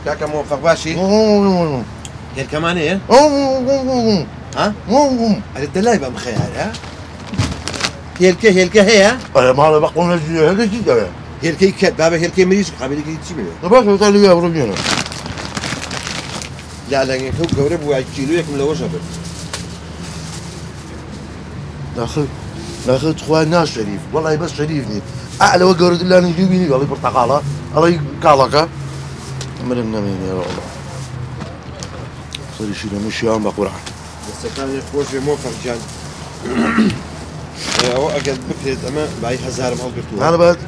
كاكا موفق باشي هي كمان هي ها الدلاي بقى مخيال ها هي هي انا ما بقول هذا جدا هي كات بابا هي مريض قابل كي تجيبه بس قال لي يا رجل لا هو قرب واحد كيلو يكمل له وجبه ناخذ اخواننا شريف والله بس شريفني اعلى وقرد الا نجيبني والله برتقاله الله يقالك مرنا مين يا الله صار يشيل مش يوم بقرعه بس كان يخوش موفق جان هو اكيد بكرة اما باي هزار ما قلتوا انا بعد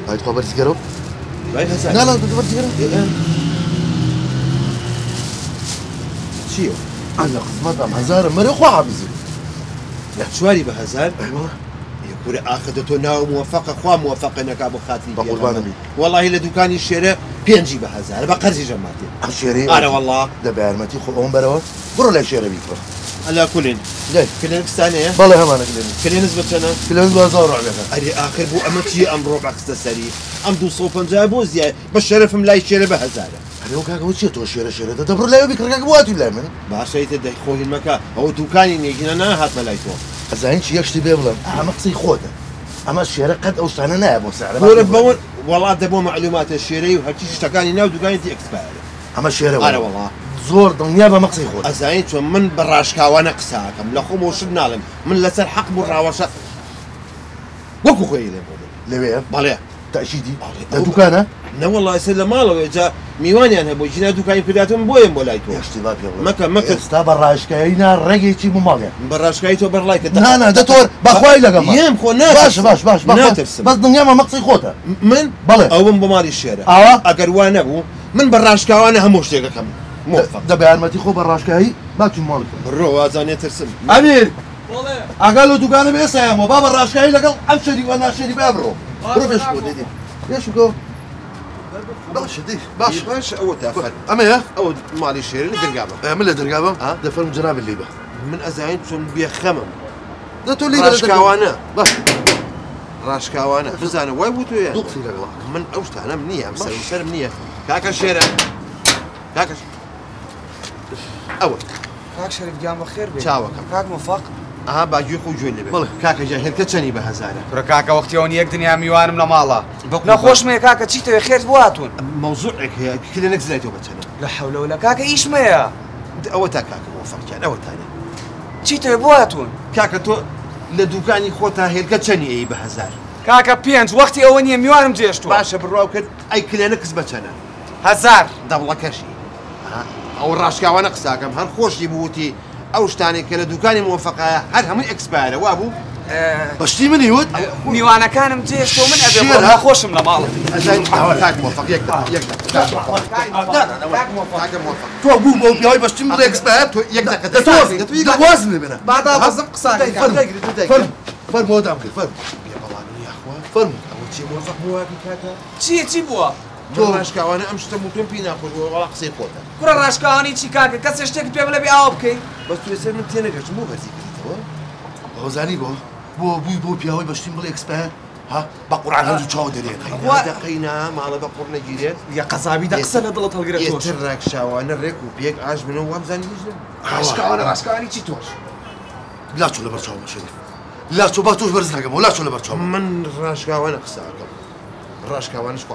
هاي تخبر سكرو باي هزار لا تخبر سكرو شيو انا قسمت هزار مري اخو حبيبي شواري بهزار ايوه يقول اخذته ناو موفق اخوان موفق انك ابو خاتي بقربان بي والله الا دكاني الشراء بينجي بهزار بقرزي جماعتي الشيري انا والله دبر ما تيخو ام بروا قروا لا شيري بيك على كلين ليه كلينك ثانيه والله هم انا كلينك كلين نسبه انا كلينك بازار عليك اري اخر بو امتي ام ربع خستسري ام دو صوفن جابو زي بالشرف ملاي شيري بهزار هذا كاك وشي تو شيري دبر لا بيك ركاك بواتي لا من باشيت دي خوي المكان هو دكاني نيجي انا هات ملايتو زين شي يشتي بيبلم مقصي خوته اما الشيري قد اوصلنا ناب وسعر بقول والله دبوا معلومات الشيري وهالشيء اشتكاني ناو دكاني دي اكسباير اما الشيري انا والله زور دنيا مقصي خوته ازاين شو من براشكا وانا قساكم لخم وشدنا لهم من لسر حق براوشه وكو خويا ليه بالي تأشيدي دكانه لا والله يسلم ماله جا ميواني انا بوجينا دكاني كلاتهم بوين بولايتو يشتي باب يا مكا استا براشكاينا رقيتي مماليا براشكايتو برلايك لا دكتور باخوي لك يم خو ناس باش بس دنيا ما مقصي خوته من بلى او من بماري الشارع اگر وانا بو من براشكا وانا هموش لكم موفق دبي ما تيخو براشكاي ما تشوف مالك الرو ازاني ترسم امير والله قالوا دكانه بيسايمو بابا الراشكاي لقال امشي وانا اشتري بابرو روح شو ديدي ايش بقول باش او تافل اما يا او مالي الشارع درقابه من اللي درقابه ده فيلم جناب الليبه من ازاين شون بيخمم ده تولي راشكاوانا راشكاوانا بزانا واي بوتو يا دوق في لك من اوشت انا منيه مسر منيه كاكا الشارع كاكا اول كاك شريف جام بخير بي تشاوك كاك موفق باجي خو جوين لبي كاكا جاهل كتشني بهزاره ترى كاكا وقت يوني يقدني يا ميوان من مالا نخوش ميا كاكا تشيتو خير بواتون موضوعك هي كل نزلته بتشنا لا حول ولا كاكا ايش ميا او تا كاكا موفق جان او تاني تشيتو بواتون كاكا تو لدوكاني خوتا هي كتشني اي بهزار كاكا بينج وقتي اوني ميوان مجيشتو باشا بالروكت اي كل نكسبتنا هزار دبل كشي او راشكا وانا قساكم هل خوش يبوتي او شتاني كلا دوكاني موفقه هل هم اكسباير وابو بشتي من يود ميوانا كان مجيشتو من ابي خوش من مالا زين كاك موفق يقدر كاك موفق تو ابو مو بياي بشتي من اكسبيرت يقدر ده وزن بنا بعدها بزق قساك فرم ودام فرم يا والله يا اخوان فرم اول شيء موفق بواكي كاكا چی بوا راشكا وانا امشت موتون بينا خذ ولا قصي خوتا كره راشكاني چی كاكا کس اشتك بي بلا بي او بكي بس تو يصير من تينا قش مو غزي كده غزالي بو بياي بشتي من اكسبيرت ها بقرعان هذو تشاو درين دقينا ما على بقور نجيريت يا قصابي دقسنا ضلت هالقريتوش يترك شاوانا ريكو بيك عاش منو وابزان يجي راشكاني چی توش لا تشو لبرشاو شريف لا تشو باتوش برزناكم ولا تشو لبرشاو من راشكا وانا قساكم راشكا وانا شكو